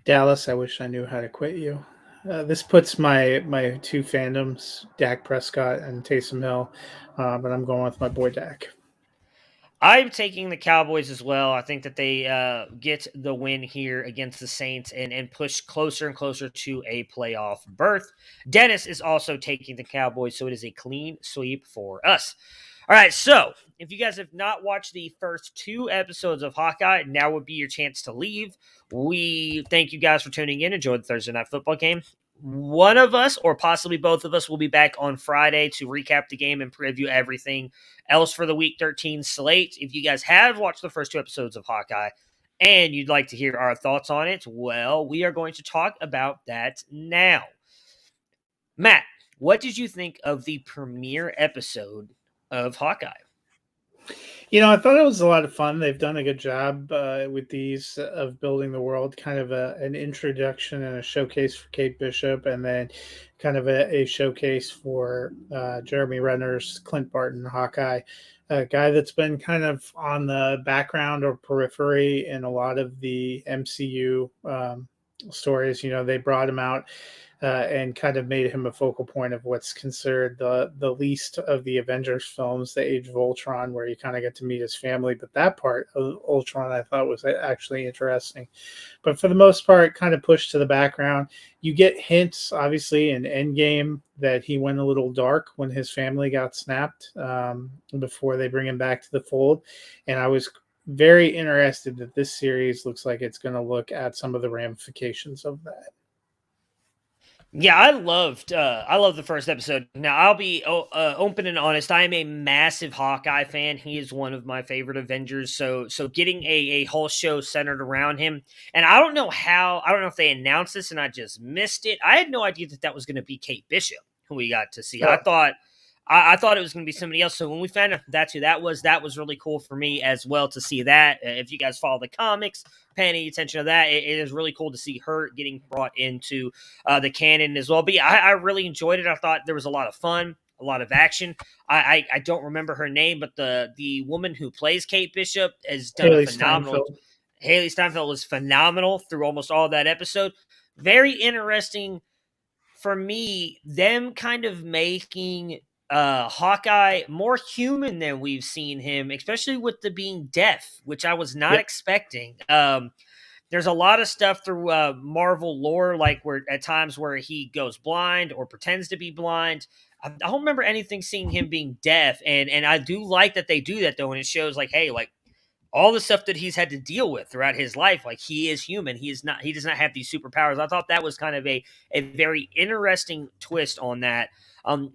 Dallas. I wish I knew how to quit you. This puts my 2 fandoms, Dak Prescott and Taysom Hill, but I'm going with my boy Dak. I'm taking the Cowboys as well. I think that they get the win here against the Saints and push closer and closer to a playoff berth. Dennis is also taking the Cowboys, so it is a clean sweep for us. All right, so if you guys have not watched the first 2 episodes of Hawkeye, now would be your chance to leave. We thank you guys for tuning in. Enjoy the Thursday Night Football game. One of us, or possibly both of us, will be back on Friday to recap the game and preview everything else for the Week 13 slate. If you guys have watched the first 2 episodes of Hawkeye and you'd like to hear our thoughts on it, well, we are going to talk about that now. Matt, what did you think of the premiere episode of Hawkeye? I thought it was a lot of fun. They've done a good job with these of building the world, kind of an introduction and a showcase for Kate Bishop, and then kind of a showcase for Jeremy Renner's Clint Barton, Hawkeye, a guy that's been kind of on the background or periphery in a lot of the MCU stories. They brought him out and kind of made him a focal point of what's considered the least of the Avengers films, the Age of Ultron, where you kind of get to meet his family. But that part of Ultron I thought was actually interesting. But for the most part, kind of pushed to the background. You get hints, obviously, in Endgame that he went a little dark when his family got snapped before they bring him back to the fold. And I was very interested that this series looks like it's going to look at some of the ramifications of that. Yeah, I loved the first episode. Now, I'll be open and honest. I am a massive Hawkeye fan. He is one of my favorite Avengers. So getting a whole show centered around him, and I don't know if they announced this and I just missed it. I had no idea that was going to be Kate Bishop who we got to see. Yeah. I thought it was going to be somebody else. So when we found out that's who that was really cool for me as well to see that. If you guys follow the comics, paying any attention to that, it is really cool to see her getting brought into the canon as well. But yeah, I really enjoyed it. I thought there was a lot of fun, a lot of action. I don't remember her name, but the woman who plays Kate Bishop has done a phenomenal. Haley Steinfeld was phenomenal through almost all of that episode. Very interesting for me, them kind of making Hawkeye more human than we've seen him, especially with the being deaf, which I was not expecting. There's a lot of stuff through Marvel lore, like where at times where he goes blind or pretends to be blind. I don't remember anything seeing him being deaf, and I do like that they do that though, and it shows like, hey, like all the stuff that he's had to deal with throughout his life, like he is human. He does not have these superpowers. I thought that was kind of a very interesting twist on that.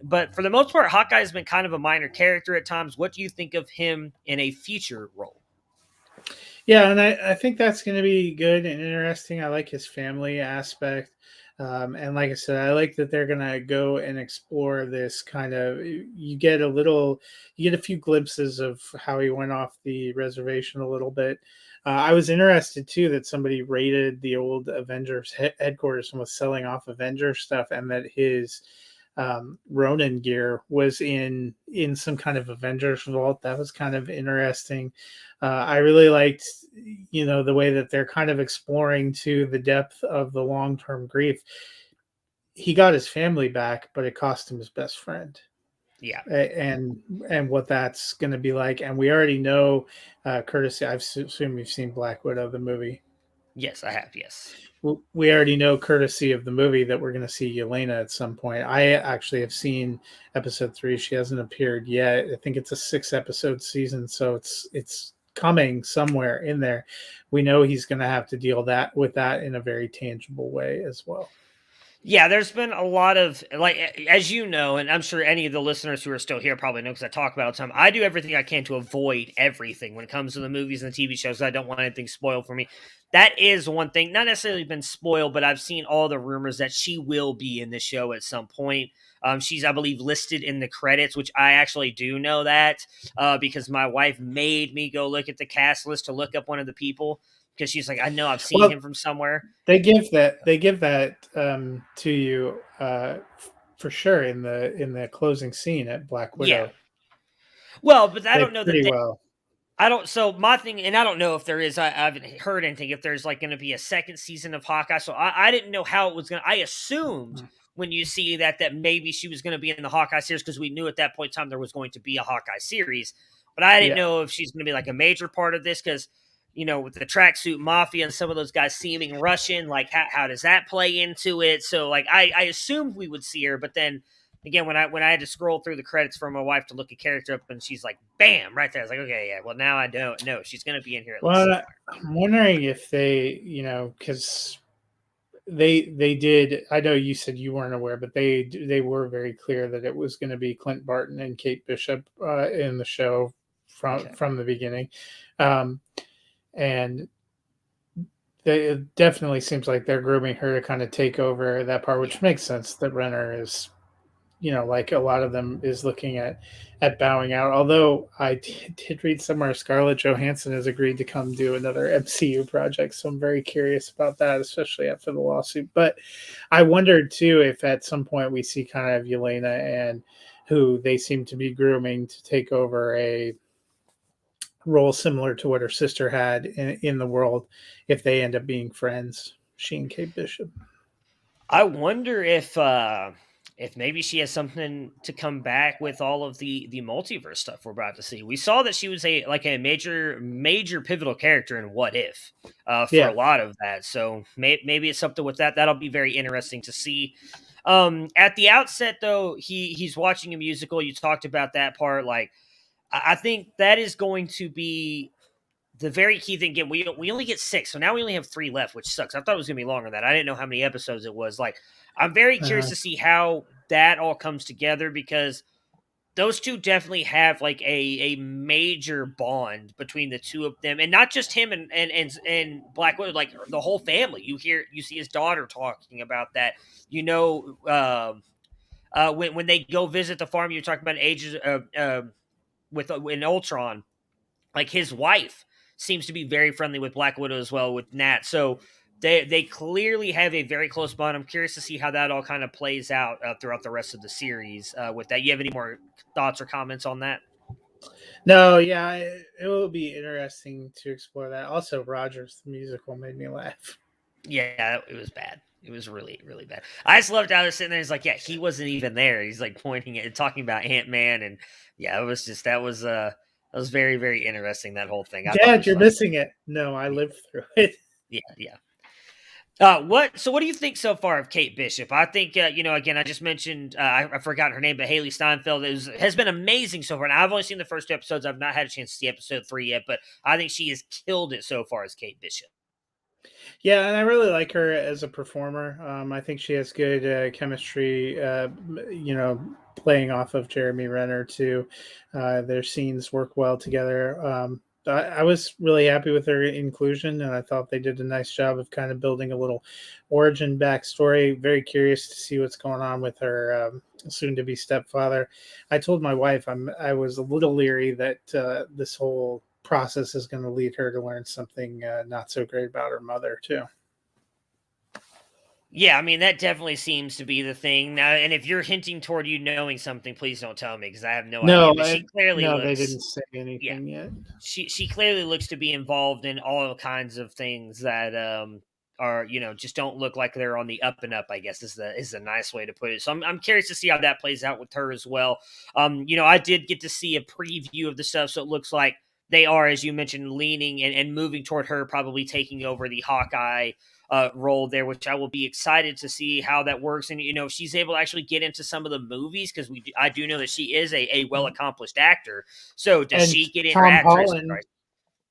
But for the most part, Hawkeye has been kind of a minor character at times. What do you think of him in a future role? Yeah, and I think that's going to be good and interesting. I like his family aspect. And like I said, I like that they're going to go and explore this kind of, you get a few glimpses of how he went off the reservation a little bit. I was interested too that somebody raided the old Avengers headquarters and was selling off Avengers stuff, and that his Ronin gear was in some kind of Avengers vault. That was kind of interesting. I really liked, the way that they're kind of exploring to the depth of the long-term grief. He got his family back, but it cost him his best friend. Yeah. And what that's going to be like. And we already know, courtesy, I assume you've seen Black Widow, the movie. Yes, I have. Yes. We already know, courtesy of the movie, that we're going to see Yelena at some point. I actually have seen episode 3. She hasn't appeared yet. I think it's a 6-episode season, so it's coming somewhere in there. We know he's going to have to deal with that in a very tangible way as well. Yeah, there's been a lot of, like, as you know, and I'm sure any of the listeners who are still here probably know because I talk about it all the time, I do everything I can to avoid everything when it comes to the movies and the TV shows. I don't want anything spoiled for me. That is one thing, not necessarily been spoiled, but I've seen all the rumors that she will be in the show at some point. She's, I believe, listed in the credits, which I actually do know that because my wife made me go look at the cast list to look up one of the people. Because she's like, I know I've seen him from somewhere. They give that to you for sure in the closing scene at Black Widow. Yeah. Well, but I don't know that well. I don't. So my thing, and I don't know if there is. I haven't heard anything. If there's like going to be a second season of Hawkeye, so I didn't know how it was going to. I assumed when you see that maybe she was going to be in the Hawkeye series because we knew at that point in time there was going to be a Hawkeye series. but I didn't know if she's going to be like a major part of this because, with the tracksuit mafia and some of those guys seeming Russian, like how does that play into it? So like I assumed we would see her, but then again when I had to scroll through the credits for my wife to look a character up and she's like, bam, right there. I was like, okay, yeah. Well, now I don't know. She's going to be in here. I'm wondering if they, because they did. I know you said you weren't aware, but they were very clear that it was going to be Clint Barton and Kate Bishop in the show from the beginning, and it definitely seems like they're grooming her to kind of take over that part, which makes sense. That Renner is, like a lot of them is looking at bowing out. Although I did read somewhere Scarlett Johansson has agreed to come do another MCU project. So I'm very curious about that, especially after the lawsuit. But I wondered too, if at some point we see kind of Yelena and who they seem to be grooming to take over a role similar to what her sister had in the world, if they end up being friends, she and Kate Bishop. I wonder if maybe she has something to come back with all of the multiverse stuff we're about to see. We saw that she was a major pivotal character in What If for a lot of that. So maybe it's something with that. That'll be very interesting to see. At the outset, though, he's watching a musical. You talked about that part. Like, I think that is going to be the very key thing. Again, we only get 6, so now we only have 3 left, which sucks. I thought it was going to be longer than that. I didn't know how many episodes it was. Like, I'm very curious to see how that all comes together because those two definitely have like a major bond between the two of them, and not just him and Black Widow, like the whole family. You see his daughter talking about that. When they go visit the farm, you're talking about ages in Ultron, like his wife seems to be very friendly with Black Widow as well with Nat. So they clearly have a very close bond. I'm curious to see how that all kind of plays out throughout the rest of the series with that. You have any more thoughts or comments on that? No, yeah, it will be interesting to explore that. Also, Rogers, the musical, made me laugh. Yeah, it was bad. It was really, really bad. I just loved how they're sitting there. He's like, yeah, he wasn't even there. He's like pointing at and talking about Ant-Man. And yeah, it was just, that was very, very interesting, that whole thing. Dad, you're missing it. No, I lived through it. Yeah. What do you think so far of Kate Bishop? I think, again, I just mentioned, I forgot her name, but Haley Steinfeld has been amazing so far. And I've only seen the first 2 episodes. I've not had a chance to see episode 3 yet, but I think she has killed it so far as Kate Bishop. Yeah, and I really like her as a performer. I think she has good chemistry, playing off of Jeremy Renner too. Their scenes work well together. I was really happy with her inclusion, and I thought they did a nice job of kind of building a little origin backstory. Very curious to see what's going on with her soon-to-be stepfather. I told my wife I was a little leery that this whole process is going to lead her to learn something not so great about her mother too. Yeah, I mean, that definitely seems to be the thing now. And if you're hinting toward you knowing something, please don't tell me because I have no idea. But she clearly they didn't say anything yet. She clearly looks to be involved in all kinds of things that are just don't look like they're on the up and up, I guess is a nice way to put it. So I'm curious to see how that plays out with her as well. I did get to see a preview of the stuff, so it looks like they are, as you mentioned, leaning and moving toward her probably taking over the Hawkeye role there, which I will be excited to see how that works. And, if she's able to actually get into some of the movies, because I do know that she is a well-accomplished actor. So does she get in her actress?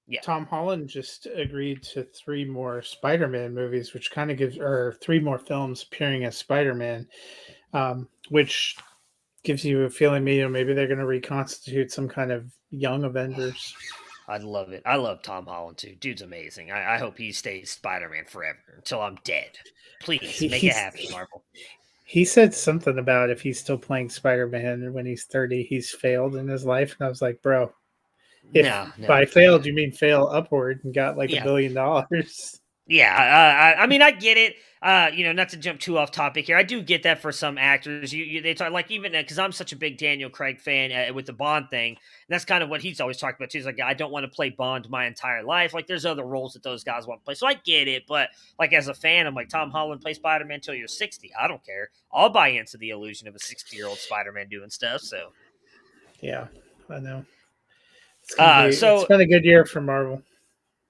Yeah. Tom Holland just agreed to 3 more Spider-Man movies, which kind of gives, or 3 more films appearing as Spider-Man, which gives you a feeling, maybe they're going to reconstitute some kind of young Avengers. I'd love it. I love Tom Holland too. Dude's amazing. I hope he stays Spider-Man forever until I'm dead. Please make it happen, Marvel. He said something about if he's still playing Spider-Man when he's 30, he's failed in his life. And I was like, bro, by failed, you mean fail upward and got like $1 billion. Yeah, I mean, I get it. Not to jump too off topic here, I do get that for some actors. They talk like even because I'm such a big Daniel Craig fan with the Bond thing. And that's kind of what he's always talked about too. He's like, I don't want to play Bond my entire life. Like, there's other roles that those guys want to play. So I get it, but like as a fan, I'm like, Tom Holland plays Spider-Man until you're 60. I don't care. I'll buy into the illusion of a 60-year-old Spider-Man doing stuff. So, yeah, I know. It's been a good year for Marvel.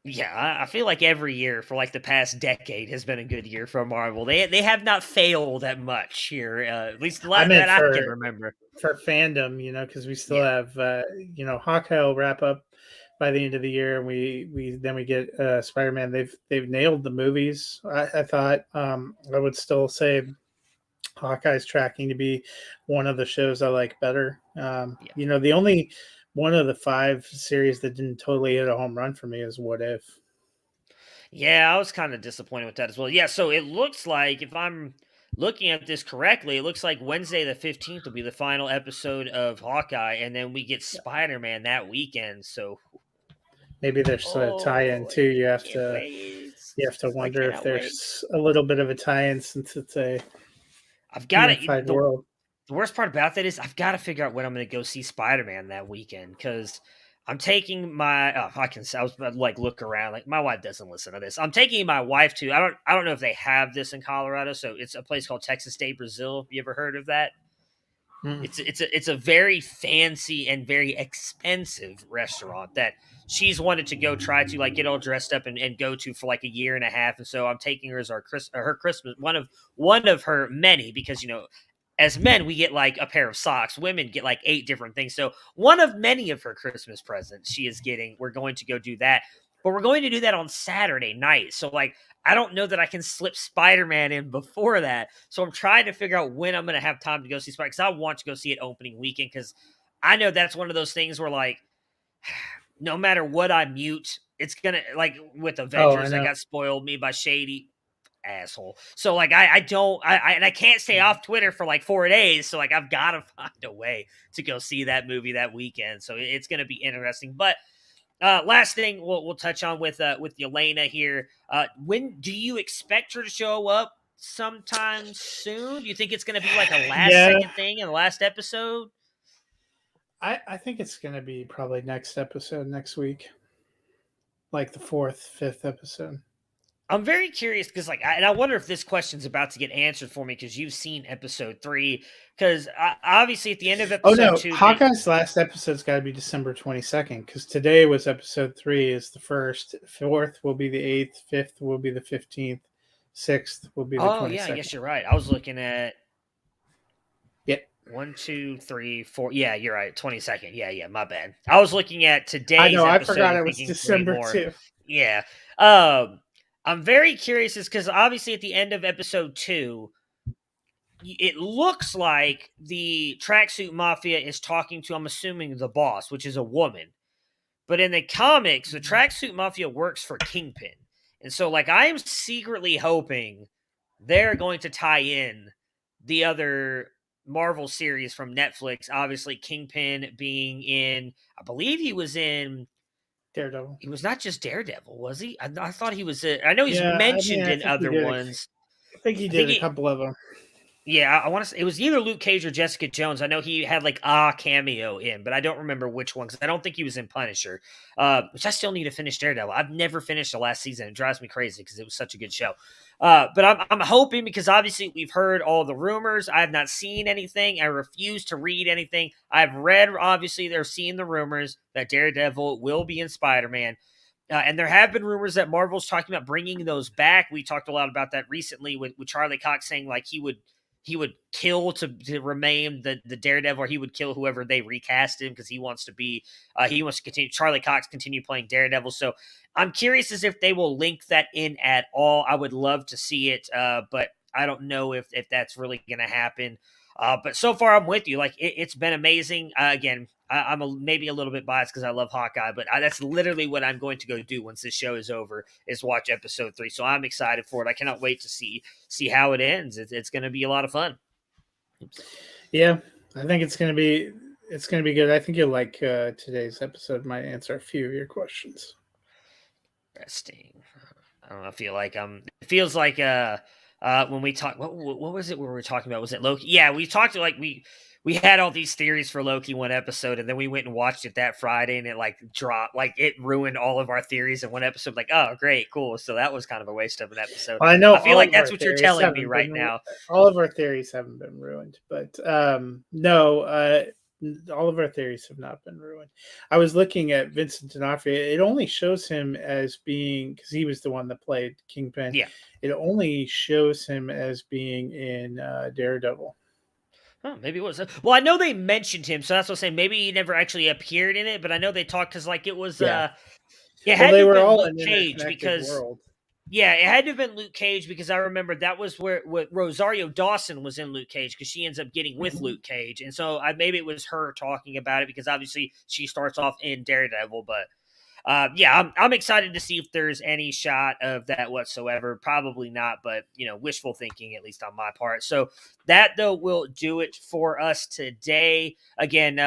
Yeah, I feel like every year for like the past decade has been a good year for Marvel. They have not failed that much here, at least that I can remember. For fandom, because we still have, Hawkeye will wrap up by the end of the year, and we get Spider-Man. They've nailed the movies. I thought I would still say Hawkeye's tracking to be one of the shows I like better. The only one of the 5 series that didn't totally hit a home run for me is What If. Yeah, I was kind of disappointed with that as well. Yeah, so it looks like, if I'm looking at this correctly, it looks like Wednesday the 15th will be the final episode of Hawkeye, and then we get Spider-Man that weekend. So maybe there's a tie-in too. You have to wonder if there's a little bit of a tie-in, since it's a world. The worst part about that is I've got to figure out when I'm going to go see Spider-Man that weekend, because I'm taking my I was about to look around. Like, my wife doesn't listen to this. I'm taking my wife to, I don't know if they have this in Colorado. So it's a place called Texas Day Brazil. You ever heard of that? It's a very fancy and very expensive restaurant that she's wanted to go try to get all dressed up and go to for like a year and a half. And so I'm taking her as her Christmas, one of her many, because as men, we get like a pair of socks. Women get like 8 different things. So one of many of her Christmas presents she is getting. We're going to go do that. But we're going to do that on Saturday night. So I don't know that I can slip Spider-Man in before that. So I'm trying to figure out when I'm going to have time to go see Spider-Man, because I want to go see it opening weekend, because I know that's one of those things where no matter what I mute, it's going to, with Avengers that got spoiled me by Shady. Asshole. So I can't stay off Twitter for 4 days. So I've got to find a way to go see that movie that weekend. So it's going to be interesting. But last thing we'll touch on with Yelena here. When do you expect her to show up? Sometime soon? Do you think it's going to be a last second thing in the last episode? I think it's going to be probably next episode, next week, like the 4th, 5th episode. I'm very curious, because and I wonder if this question's about to get answered for me, because you've seen episode 3. Because obviously at the end of episode 2, Hawkeye's last episode's got to be December 22nd, because today was episode 3 is the 1st, 4th will be the 8th, 5th will be the 15th, 6th will be the 22nd. Oh yeah, I guess you're right. I was looking at 1, 2, 3, 4. Yeah, you're right. 22nd. Yeah. My bad. I was looking at today's. I know. Episode, I forgot it was December too. Yeah. I'm very curious, because obviously at the end of episode 2, it looks like the Tracksuit Mafia is talking to, I'm assuming, the boss, which is a woman. But in the comics, the Tracksuit Mafia works for Kingpin. And so, I am secretly hoping they're going to tie in the other Marvel series from Netflix. Obviously, Kingpin being in, I believe he was in Daredevil. He was not just Daredevil, was he? I thought he was. I know he's mentioned in other ones. I think he did a couple of them. Yeah, I want to say it was either Luke Cage or Jessica Jones. I know he had a cameo in, but I don't remember which one, because I don't think he was in Punisher. Which I still need to finish Daredevil. I've never finished the last season. It drives me crazy because it was such a good show. But I'm hoping, because obviously we've heard all the rumors. I have not seen anything. I refuse to read anything. I've read, obviously, they're seeing the rumors that Daredevil will be in Spider-Man. And there have been rumors that Marvel's talking about bringing those back. We talked a lot about that recently with Charlie Cox saying he would kill to remain the Daredevil, or he would kill whoever they recast him, because he wants to continue. Charlie Cox continue playing Daredevil. So I'm curious as if they will link that in at all. I would love to see it, but I don't know if that's really going to happen. But so far, I'm with you. It's been amazing. Again, I'm maybe a little bit biased because I love Hawkeye, but that's literally what I'm going to go do once this show is over, is watch episode 3. So I'm excited for it. I cannot wait to see how it ends. It's going to be a lot of fun. Yeah, I think it's going to be good. I think you'll like today's episode. Might answer a few of your questions. Interesting. I don't know. I feel like it feels like when we talk, what was it we were talking about? Was it Loki? Yeah, we talked we had all these theories for Loki one episode, and then we went and watched it that Friday, and it dropped, it ruined all of our theories in one episode. Oh, great, cool. So that was kind of a waste of an episode. Well, I know. I feel like that's what you're telling me right now. All of our theories haven't been ruined, but no. all of our theories have not been ruined. I was looking at Vincent D'Onofrio. It only shows him as being, because he was the one that played Kingpin. Yeah. It only shows him as being in Daredevil. Oh, maybe it was. Well, I know they mentioned him, so that's what I'm saying. Maybe he never actually appeared in it, but I know they talked because, like, it was. Yeah. It Well, had they to have were been all Luke in Cage Interconnected because. World. Yeah, it had to have been Luke Cage because I remember that was where Rosario Dawson was in Luke Cage because she ends up getting with Luke Cage, and so maybe it was her talking about it because obviously she starts off in Daredevil, but. Yeah, I'm excited to see if there's any shot of that whatsoever. Probably not, but wishful thinking, at least on my part. So that though will do it for us today. Again,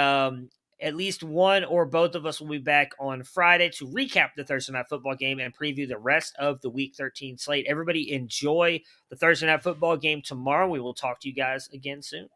at least one or both of us will be back on Friday to recap the Thursday Night Football game and preview the rest of the Week 13 slate. Everybody enjoy the Thursday Night Football game tomorrow. We will talk to you guys again soon.